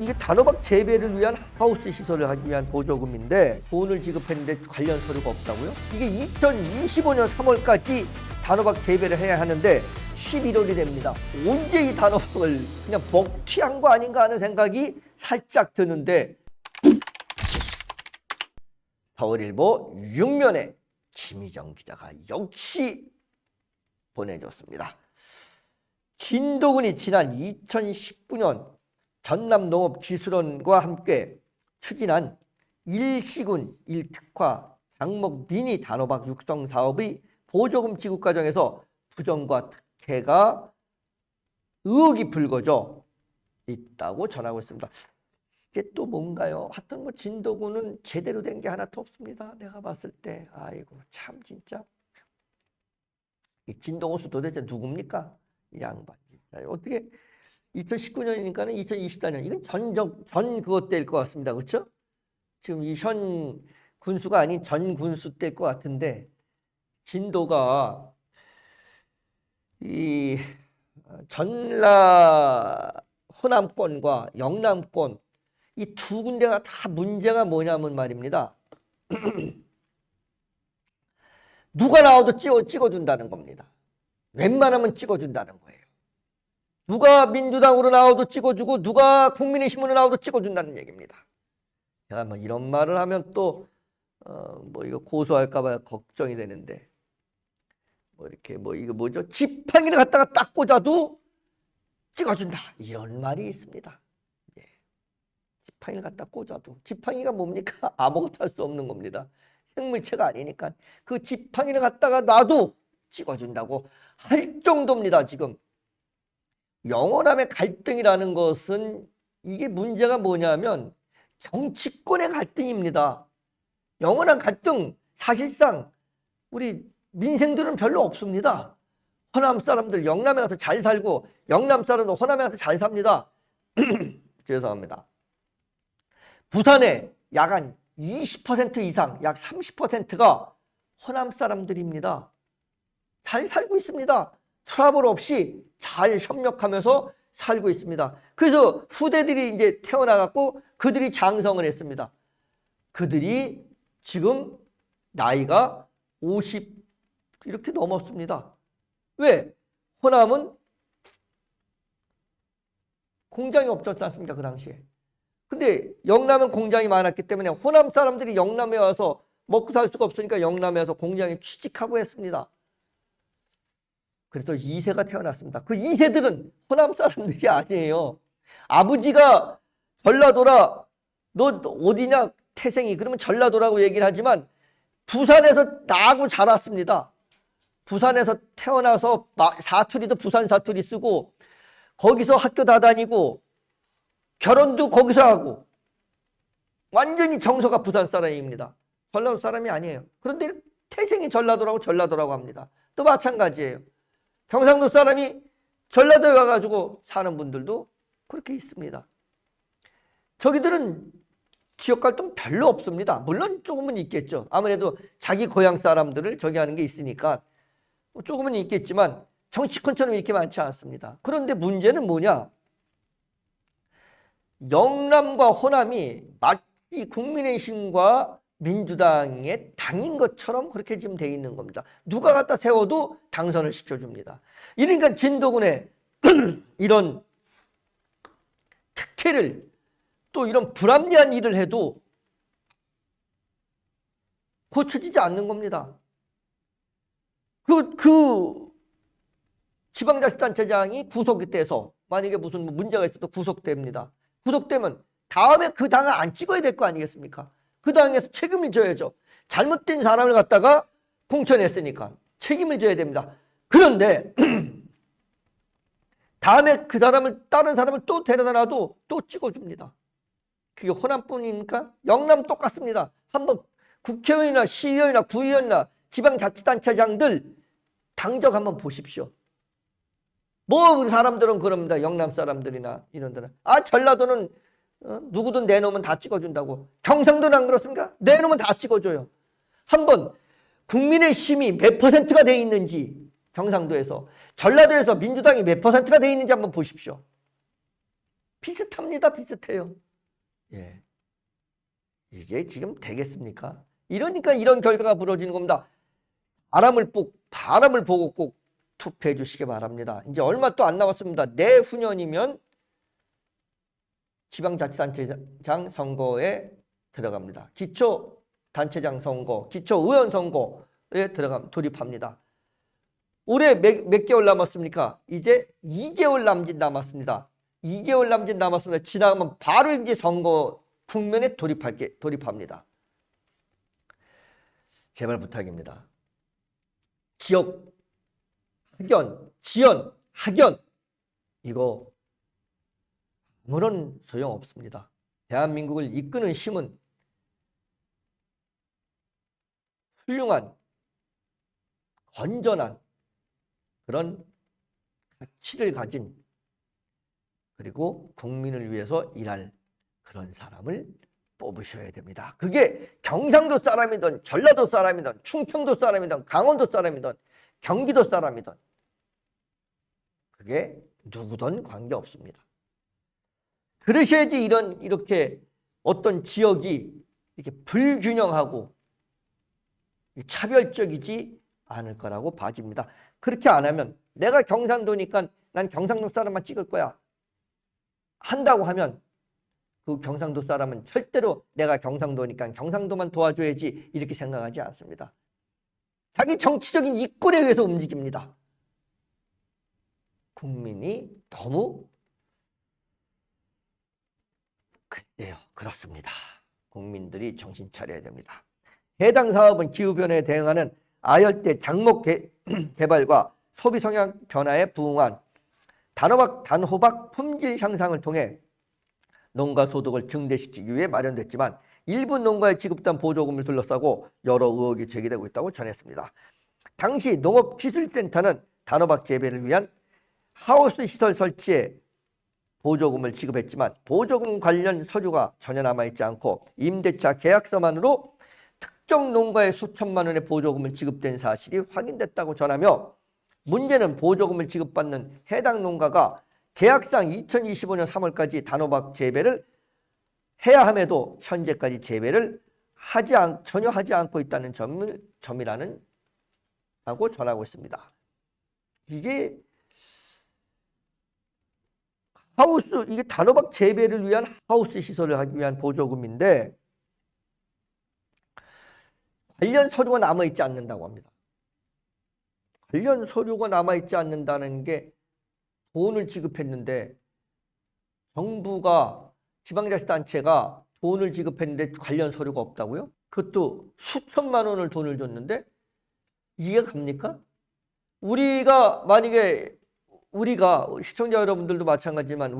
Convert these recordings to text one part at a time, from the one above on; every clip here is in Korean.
이게 단호박 재배를 위한 하우스 시설을 하기 위한 보조금인데 돈을 지급했는데 관련 서류가 없다고요? 이게 2025년 3월까지 단호박 재배를 해야 하는데 11월이 됩니다. 언제 이 단호박을 그냥 먹튀한 거 아닌가 하는 생각이 살짝 드는데 4월일보 6면에 김희정 기자가 역시 보내줬습니다. 진도군이 지난 2019년 전남농업기술원과 함께 추진한 일시군 일특화 장목 미니 단호박 육성 사업의 보조금 지급 과정에서 부정과 특혜가 의혹이 불거져 있다고 전하고 있습니다. 이게 또 뭔가요? 하여튼 뭐 진도군은 제대로 된 게 하나도 없습니다. 내가 봤을 때 아이고 참 진짜 이 진도군수 도대체 누굽니까? 이 양반 진짜 어떻게 2019년이니까는 2024년 이건 전 그것 때일 것 같습니다. 그렇죠? 지금 이 현 군수가 아닌 전 군수 때일 것 같은데 진도가 이 전라 호남권과 영남권 이 두 군데가 다 문제가 뭐냐면 말입니다. 누가 나와도 찍어준다는 겁니다. 웬만하면 찍어준다는 거예요. 누가 민주당으로 나와도 찍어주고 누가 국민의힘으로 나와도 찍어준다는 얘기입니다. 제가 뭐 이런 말을 하면 또 뭐 이거 고소할까 봐 걱정이 되는데 뭐 이렇게 뭐 이거 뭐죠? 지팡이를 갖다가 딱 꽂아도 찍어준다 이런 말이 있습니다. 예. 지팡이를 갖다 꽂아도 지팡이가 뭡니까? 아무것도 할 수 없는 겁니다. 생물체가 아니니까 그 지팡이를 갖다가 놔도 찍어준다고 할 정도입니다. 지금 영호남의 갈등이라는 것은 이게 문제가 뭐냐면 정치권의 갈등입니다. 영원한 갈등 사실상 우리 민생들은 별로 없습니다. 호남 사람들 영남에 가서 잘 살고 영남 사람도 호남에 가서 잘 삽니다. 죄송합니다. 부산에 약 한 20% 이상 약 30%가 호남 사람들입니다. 잘 살고 있습니다. 트러블 없이 잘 협력하면서 살고 있습니다. 그래서 후대들이 이제 태어나갖고 그들이 장성을 했습니다. 그들이 지금 나이가 50 이렇게 넘었습니다. 왜? 호남은 공장이 없었지 않습니까? 그 당시에. 근데 영남은 공장이 많았기 때문에 호남 사람들이 영남에 와서 먹고 살 수가 없으니까 영남에 와서 공장에 취직하고 했습니다. 그래서 2세가 태어났습니다. 그 2세들은 호남 사람들이 아니에요. 아버지가 전라도라 너 어디냐 태생이 그러면 전라도라고 얘기를 하지만 부산에서 나고 자랐습니다. 부산에서 태어나서 사투리도 부산 사투리 쓰고 거기서 학교 다 다니고 결혼도 거기서 하고 완전히 정서가 부산 사람입니다. 전라도 사람이 아니에요. 그런데 태생이 전라도라고 합니다. 또 마찬가지예요. 경상도 사람이 전라도에 와가지고 사는 분들도 그렇게 있습니다. 저기들은 지역갈등 별로 없습니다. 물론 조금은 있겠죠. 아무래도 자기 고향 사람들을 저기 하는 게 있으니까 조금은 있겠지만 정치권처럼 이렇게 많지 않습니다. 그런데 문제는 뭐냐? 영남과 호남이 마치 국민의힘과 민주당의 당인 것처럼 그렇게 지금 돼 있는 겁니다. 누가 갖다 세워도 당선을 시켜줍니다. 그러니까 진도군의 이런 특혜를 또 이런 불합리한 일을 해도 고쳐지지 않는 겁니다. 그 지방자치단체장이 구속이 돼서 만약에 무슨 문제가 있어도 구속됩니다. 구속되면 다음에 그 당을 안 찍어야 될 거 아니겠습니까? 그 당에서 책임을 져야죠. 잘못된 사람을 갖다가 공천했으니까 책임을 져야 됩니다. 그런데 다음에 그 사람을 다른 사람을 또 데려다 놔도 또 찍어줍니다. 그게 호남뿐입니까? 영남 똑같습니다. 한번 국회의원이나 시의원이나 구의원이나 지방자치단체장들 당적 한번 보십시오. 뭐 사람들은 그럽니다. 영남 사람들이나 이런 데는. 아 전라도는 누구든 내놓으면 다 찍어준다고. 경상도는 안 그렇습니까? 내놓으면 다 찍어줘요. 한번 국민의힘이 몇 %가 돼 있는지 경상도에서 전라도에서 민주당이 몇 %가 돼 있는지 한번 보십시오. 비슷합니다. 비슷해요. 예. 이게 지금 되겠습니까? 이러니까 이런 결과가 벌어지는 겁니다. 바람을 보고 꼭 투표해 주시기 바랍니다. 이제 얼마 또 안 남았습니다. 내후년이면 지방자치단체장 선거에 들어갑니다. 기초단체장 선거, 기초의원 선거에 돌입합니다. 올해 몇 개월 남았습니까? 이제 2개월 남짓 남았습니다. 2개월 남짓 남았습니다. 지나가면 바로 이제 선거 국면에 돌입합니다. 제발 부탁입니다. 지역 학연, 지연, 학연 이거 아무런 소용없습니다. 대한민국을 이끄는 힘은 훌륭한 건전한 그런 가치를 가진 그리고 국민을 위해서 일할 그런 사람을 뽑으셔야 됩니다. 그게 경상도 사람이든 전라도 사람이든 충청도 사람이든 강원도 사람이든 경기도 사람이든 그게 누구든 관계없습니다. 그러셔야지 이렇게 어떤 지역이 이렇게 불균형하고 차별적이지 않을 거라고 봐집니다. 그렇게 안 하면 내가 경상도니까 난 경상도 사람만 찍을 거야 한다고 하면 그 경상도 사람은 절대로 내가 경상도니까 경상도만 도와줘야지 이렇게 생각하지 않습니다. 자기 정치적인 이권에 의해서 움직입니다. 국민이 너무 그래요. 그렇습니다. 국민들이 정신 차려야 됩니다. 해당 사업은 기후변화에 대응하는 아열대 작목 개발과 소비 성향 변화에 부응한 단호박 품질 향상을 통해 농가 소득을 증대시키기 위해 마련됐지만 일부 농가에 지급된 보조금을 둘러싸고 여러 의혹이 제기되고 있다고 전했습니다. 당시 농업기술센터는 단호박 재배를 위한 하우스 시설 설치에 보조금을 지급했지만 보조금 관련 서류가 전혀 남아있지 않고 임대차 계약서만으로 특정 농가에 수천만 원의 보조금을 지급된 사실이 확인됐다고 전하며 문제는 보조금을 지급받는 해당 농가가 계약상 2025년 3월까지 단호박 재배를 해야 함에도 현재까지 재배를 전혀 하지 않고 있다는 점이라는 라고 전하고 있습니다. 이게 이게 단호박 재배를 위한 하우스 시설을 하기 위한 보조금인데 관련 서류가 남아있지 않는다고 합니다. 관련 서류가 남아있지 않는다는 게 돈을 지급했는데 정부가 지방자치단체가 돈을 지급했는데 관련 서류가 없다고요? 그것도 수천만 원을 돈을 줬는데 이해가 갑니까? 만약에 우리가 시청자 여러분들도 마찬가지지만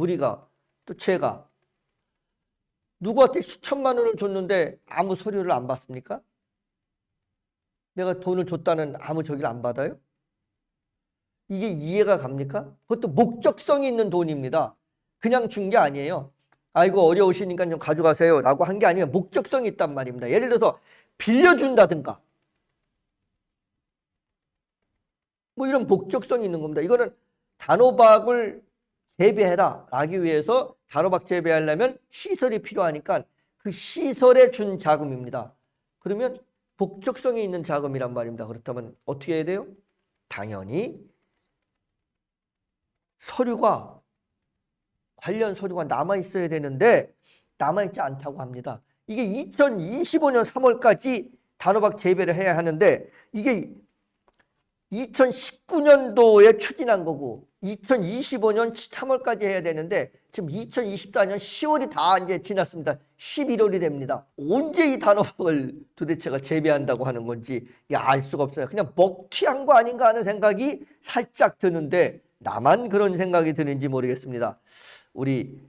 또 제가 누구한테 수천만 원을 줬는데 아무 서류를 안 받습니까? 내가 돈을 줬다는 아무 저기를 안 받아요? 이게 이해가 갑니까? 그것도 목적성이 있는 돈입니다. 그냥 준 게 아니에요. 아이고 어려우시니까 좀 가져가세요 라고 한 게 아니에요. 목적성이 있단 말입니다. 예를 들어서 빌려준다든가 뭐 이런 목적성이 있는 겁니다. 이거는 단호박을 재배해라 라기 위해서 단호박 재배하려면 시설이 필요하니까 그 시설에 준 자금입니다. 그러면 목적성이 있는 자금이란 말입니다. 그렇다면 어떻게 해야 돼요? 당연히 관련 서류가 남아있어야 되는데 남아있지 않다고 합니다. 이게 2025년 3월까지 단호박 재배를 해야 하는데 이게 2019년도에 추진한 거고 2025년 3월까지 해야 되는데 지금 2024년 10월이 다 이제 지났습니다. 11월이 됩니다. 언제 이 단호박을 도대체가 재배한다고 하는 건지 알 수가 없어요. 그냥 먹튀한 거 아닌가 하는 생각이 살짝 드는데 나만 그런 생각이 드는지 모르겠습니다. 우리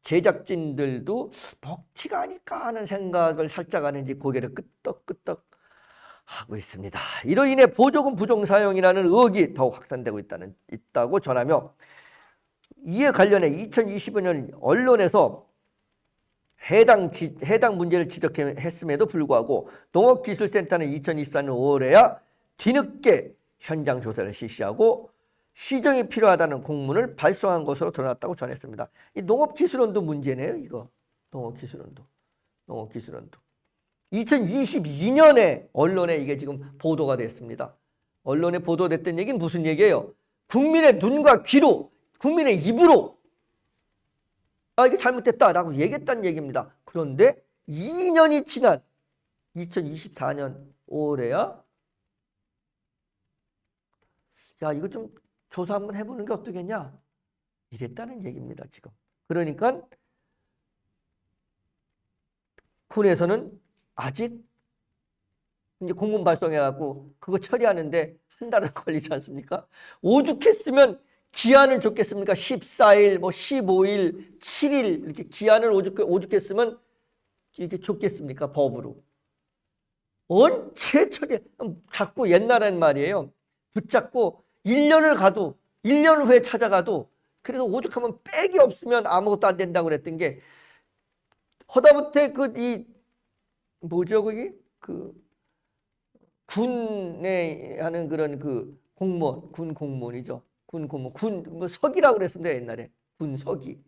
제작진들도 먹튀가 아닐까 하는 생각을 살짝 하는지 고개를 끄덕끄덕 하고 있습니다. 이로 인해 보조금 부정 사용이라는 의혹이 더욱 확산되고 있다고 전하며 이에 관련해 2025년 언론에서 해당 문제를 지적했음에도 불구하고 농업기술센터는 2024년 5월에야 뒤늦게 현장 조사를 실시하고 시정이 필요하다는 공문을 발송한 것으로 드러났다고 전했습니다. 이 농업기술원도 문제네요. 이거 농업기술원도 2022년에 언론에 이게 지금 보도가 됐습니다. 언론에 보도됐던 얘기는 무슨 얘기예요? 국민의 눈과 귀로, 국민의 입으로 이게 잘못됐다라고 얘기했다는 얘기입니다. 그런데 2년이 지난 2024년 5월에야 이거 좀 조사 한번 해보는 게 어떠겠냐 이랬다는 얘기입니다. 지금 그러니까 군에서는 아직 이제 공문 발송해갖고 그거 처리하는데 한 달은 걸리지 않습니까? 오죽했으면 기한을 줬겠습니까? 14일, 15일, 7일 이렇게 기한을 오죽했으면 이렇게 줬겠습니까? 법으로. 언제 처리? 자꾸 옛날엔 말이에요. 붙잡고 1년을 가도 1년 후에 찾아가도 그래도 오죽하면 빽이 없으면 아무것도 안 된다고 그랬던 게 허다못해 뭐죠 그게 군에 하는 그런 공무원, 군 공무원이죠. 군 공무원, 서기라고 그랬습니다. 옛날에 군서기,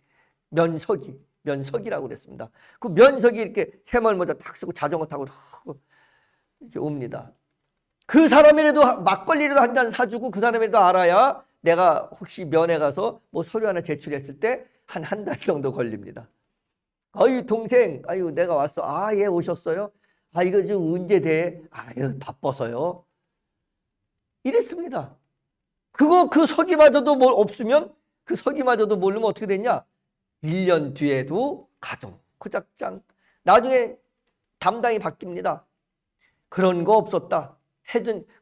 면서기라고 그랬습니다. 그 면서기 이렇게 새말모자 딱 쓰고 자전거 타고 이렇게 옵니다. 그 사람이라도 막걸리라도 한 잔 사주고 그 사람이라도 알아야 내가 혹시 면회 가서 서류 하나 제출했을 때 한 달 정도 걸립니다. 아유 동생, 아유 내가 왔어. 예 오셨어요? 이거 좀 언제 돼? 아유 바빠서요. 이랬습니다. 그 서기마저도 없으면 그 서기마저도 모르면 어떻게 됐냐? 1년 뒤에도 가도 코작장 나중에 담당이 바뀝니다. 그런 거 없었다.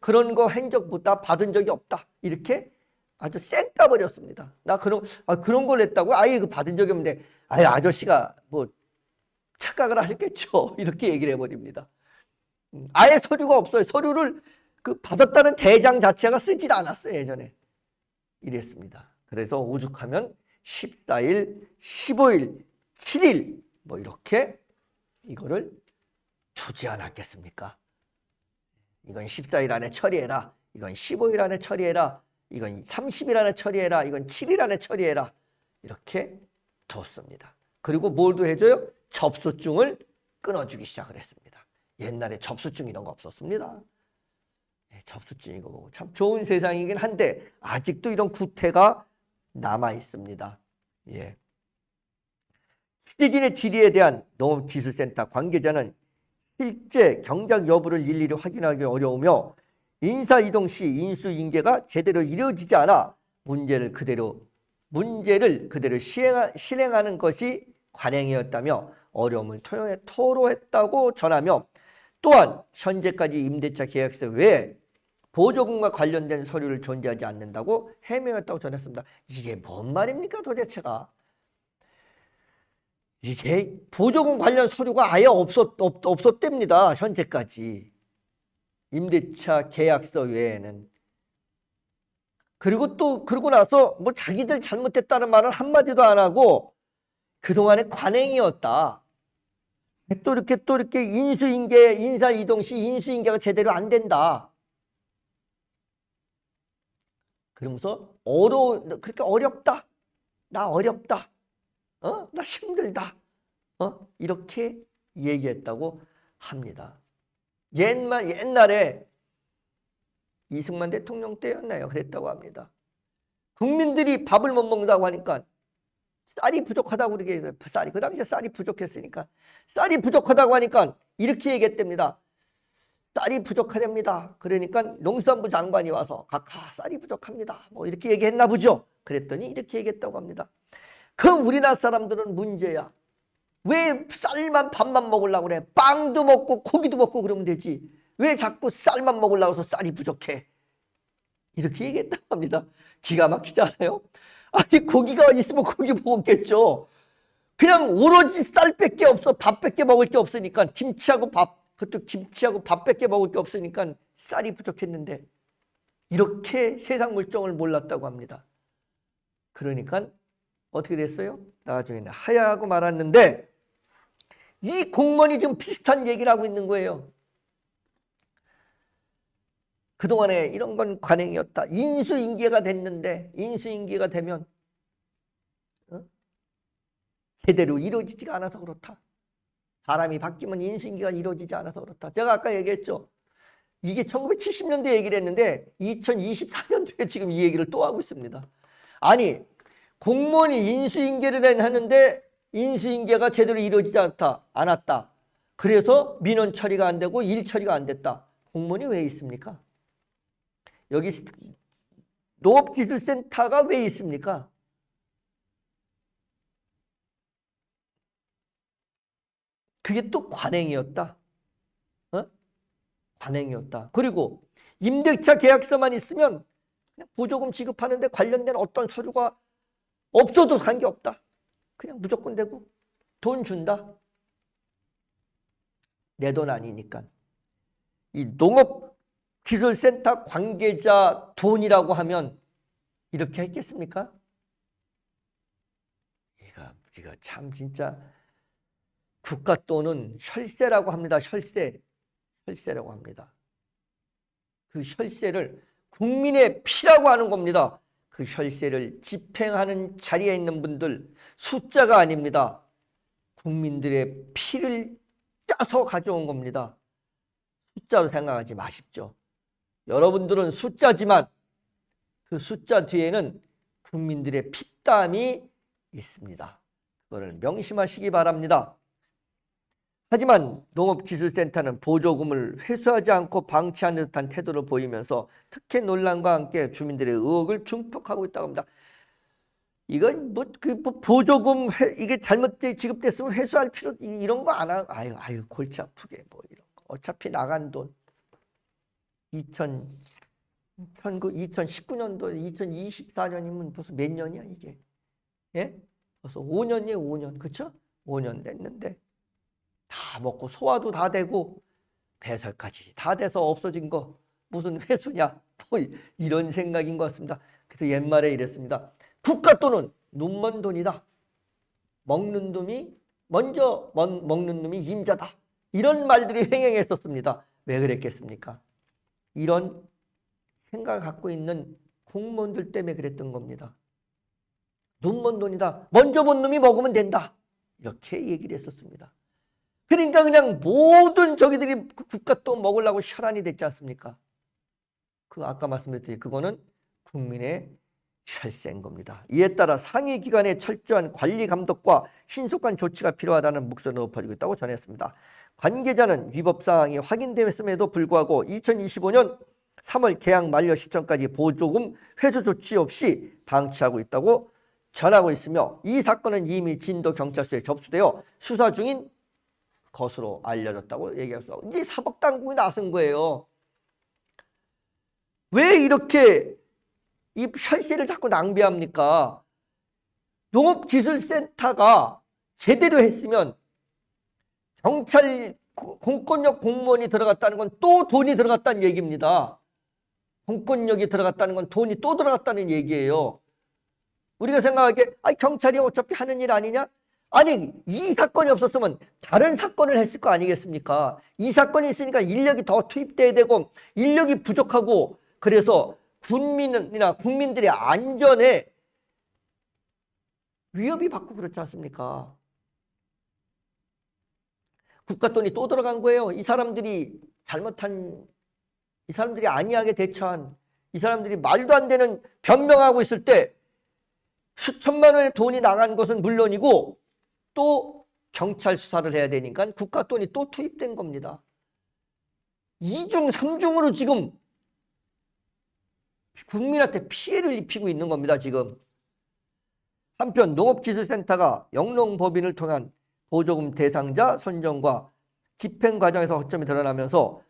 그런 거 한 적보다 받은 적이 없다. 이렇게 아주 쌩 까버렸습니다. 나 그런 걸 했다고? 아예 받은 적이 없는데 아저씨가 착각을 하셨겠죠. 이렇게 얘기를 해버립니다. 아예 서류가 없어요. 서류를 받았다는 대장 자체가 쓰질 않았어요. 예전에. 이랬습니다. 그래서 오죽하면 14일, 15일, 7일 이렇게 이거를 두지 않았겠습니까? 이건 14일 안에 처리해라. 이건 15일 안에 처리해라. 이건 30일 안에 처리해라. 이건 7일 안에 처리해라. 이렇게 뒀습니다. 그리고 뭘도 해줘요? 접수증을 끊어주기 시작을 했습니다. 옛날에 접수증 이런 거 없었습니다. 접수증 이거 보고 참 좋은 세상이긴 한데 아직도 이런 구태가 남아 있습니다. 취재진의 질의에 대한 농업기술센터 관계자는 실제 경작 여부를 일일이 확인하기 어려우며 인사이동 시 인수인계가 제대로 이루어지지 않아 문제를 그대로 실행하는 것이 관행이었다며 어려움을 토로했다고 전하며 또한 현재까지 임대차 계약서 외에 보조금과 관련된 서류를 존재하지 않는다고 해명했다고 전했습니다. 이게 뭔 말입니까 도대체가? 이게 보조금 관련 서류가 아예 없었답니다. 현재까지. 임대차 계약서 외에는. 그리고 나서 자기들 잘못했다는 말은 한마디도 안 하고 그동안에 관행이었다. 또 이렇게 인사 이동 시 인수인계가 제대로 안 된다. 그러면서 그렇게 어렵다. 나 어렵다. 나 힘들다. 이렇게 얘기했다고 합니다. 옛날에 이승만 대통령 때였나요? 그랬다고 합니다. 국민들이 밥을 못 먹는다고 하니까 쌀이 부족하다고 그러게 그 당시에 쌀이 부족했으니까 쌀이 부족하다고 하니까 이렇게 얘기했답니다. 쌀이 부족하답니다. 그러니까 농수산부 장관이 와서 각하 쌀이 부족합니다. 이렇게 얘기했나 보죠. 그랬더니 이렇게 얘기했다고 합니다. 우리나라 사람들은 문제야. 왜 쌀만 밥만 먹으려고 그래? 빵도 먹고 고기도 먹고 그러면 되지. 왜 자꾸 쌀만 먹으려고 해서 쌀이 부족해? 이렇게 얘기했다고 합니다. 기가 막히지 않아요? 아니 고기가 있으면 고기 먹었겠죠. 그냥 오로지 쌀밖에 없어. 밥밖에 먹을 게 없으니까 그것도 김치하고 밥밖에 먹을 게 없으니까 쌀이 부족했는데 이렇게 세상 물정을 몰랐다고 합니다. 그러니까 어떻게 됐어요? 나중에는 하야하고 말았는데 이 공무원이 지금 비슷한 얘기를 하고 있는 거예요. 그동안에 이런 건 관행이었다. 인수인계가 됐는데 인수인계가 되면 어? 제대로 이루어지지가 않아서 그렇다. 사람이 바뀌면 인수인계가 이루어지지 않아서 그렇다. 제가 아까 얘기했죠. 이게 1970년대 얘기를 했는데 2024년도에 지금 이 얘기를 또 하고 있습니다. 아니 공무원이 인수인계를 하는데 인수인계가 제대로 이루어지지 않았다. 그래서 민원 처리가 안 되고 일 처리가 안 됐다. 공무원이 왜 있습니까? 여기 농업기술센터가 왜 있습니까? 그게 또 관행이었다. 어? 관행이었다. 그리고 임대차 계약서만 있으면 그냥 보조금 지급하는데 관련된 어떤 서류가 없어도 관계없다. 그냥 무조건 되고 돈 준다. 내 돈 아니니까. 이 농업기술센터 관계자 돈이라고 하면 이렇게 했겠습니까? 이거 참 진짜 국가 돈은 혈세라고 합니다. 혈세라고 합니다. 그 혈세를 국민의 피라고 하는 겁니다. 그 혈세를 집행하는 자리에 있는 분들 숫자가 아닙니다. 국민들의 피를 짜서 가져온 겁니다. 숫자로 생각하지 마십시오. 여러분들은 숫자지만 그 숫자 뒤에는 국민들의 피땀이 있습니다. 그거를 명심하시기 바랍니다. 하지만 농업기술센터는 보조금을 회수하지 않고 방치하는 듯한 태도를 보이면서 특혜 논란과 함께 주민들의 의혹을 증폭하고 있다고 합니다. 이건 보조금 이게 잘못돼 지급됐으면 회수할 필요 이런 거 안 하고 아유 골치 아프게 뭐 이런 거 어차피 나간 돈 2019년도 2024년이면 벌써 몇 년이야 이게 예? 벌써 5년이에요 5년 그쵸? 5년 됐는데 다 먹고 소화도 다 되고 배설까지 다 돼서 없어진 거 무슨 회수냐 뭐 이런 생각인 것 같습니다. 그래서 옛말에 이랬습니다. 국가 돈은 눈먼 돈이다. 먹는 놈이 먼저 먹는 놈이 임자다. 이런 말들이 횡행했었습니다. 왜 그랬겠습니까? 이런 생각을 갖고 있는 공무원들 때문에 그랬던 겁니다. 눈먼 돈이다. 먼저 본 놈이 먹으면 된다. 이렇게 얘기를 했었습니다. 그러니까 그냥 모든 저기들이 국가 돈 먹으려고 혈안이 됐지 않습니까? 그 아까 말씀드렸듯이 그거는 국민의 혈세인 겁니다. 이에 따라 상위 기관의 철저한 관리 감독과 신속한 조치가 필요하다는 목소리가 높아지고 있다고 전했습니다. 관계자는 위법 사항이 확인됐음에도 불구하고 2025년 3월 계약 만료 시점까지 보조금 회수 조치 없이 방치하고 있다고 전하고 있으며 이 사건은 이미 진도 경찰서에 접수되어 수사 중인 것으로 알려졌다고 얘기했어. 이제 사법당국이 나선 거예요. 왜 이렇게 이 혈세를 자꾸 낭비합니까? 농업기술센터가 제대로 했으면 경찰 공권력 공무원이 들어갔다는 건 또 돈이 들어갔다는 얘기입니다. 공권력이 들어갔다는 건 돈이 또 들어갔다는 얘기예요. 우리가 생각하기에 경찰이 어차피 하는 일 아니냐? 아니 이 사건이 없었으면 다른 사건을 했을 거 아니겠습니까? 이 사건이 있으니까 인력이 더 투입돼야 되고 인력이 부족하고 그래서 군민이나 국민들의 안전에 위협이 받고 그렇지 않습니까? 국가 돈이 또 들어간 거예요. 이 사람들이 잘못한 이 사람들이 안이하게 대처한 이 사람들이 말도 안 되는 변명하고 있을 때 수천만 원의 돈이 나간 것은 물론이고 또 경찰 수사를 해야 되니까 국가 돈이 또 투입된 겁니다. 2중 3중으로 지금 국민한테 피해를 입히고 있는 겁니다. 지금. 한편 농업기술센터가 영농법인을 통한 보조금 대상자 선정과 집행 과정에서 허점이 드러나면서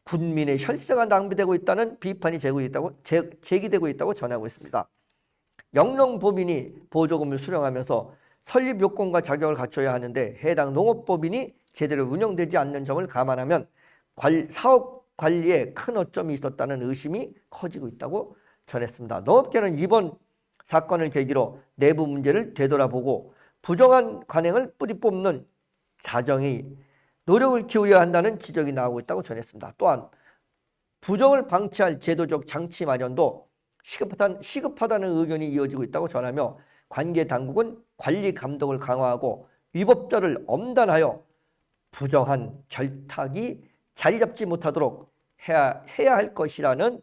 군민의 혈세가 낭비되고 있다는 비판이 제기되고 있다고 전하고 있습니다. 영농법인이 보조금을 수령하면서 설립 요건과 자격을 갖춰야 하는데 해당 농업법인이 제대로 운영되지 않는 점을 감안하면 사업 관리에 큰 허점이 있었다는 의심이 커지고 있다고 전했습니다. 농업계는 이번 사건을 계기로 내부 문제를 되돌아보고 부정한 관행을 뿌리 뽑는 자정이 노력을 기울여야 한다는 지적이 나오고 있다고 전했습니다. 또한 부정을 방치할 제도적 장치 마련도 시급하다는 의견이 이어지고 있다고 전하며 관계 당국은 관리 감독을 강화하고 위법자를 엄단하여 부정한 결탁이 자리 잡지 못하도록 해야 할 것이라고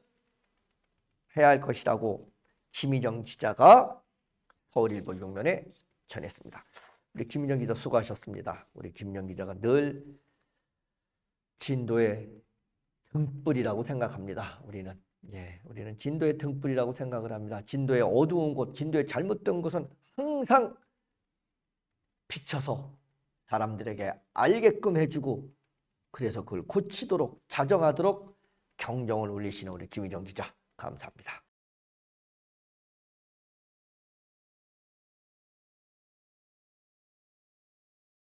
김희정 기자가 서울일보 6면에 전했습니다. 우리 김희정 기자 수고하셨습니다. 우리 김희정 기자가 늘 진도의 등불이라고 생각합니다. 우리는 진도의 등불이라고 생각을 합니다. 진도의 어두운 곳, 진도의 잘못된 것은 항상 비춰서 사람들에게 알게끔 해주고 그래서 그걸 고치도록 자정하도록 경종을 울리시는 우리 김희정 기자 감사합니다.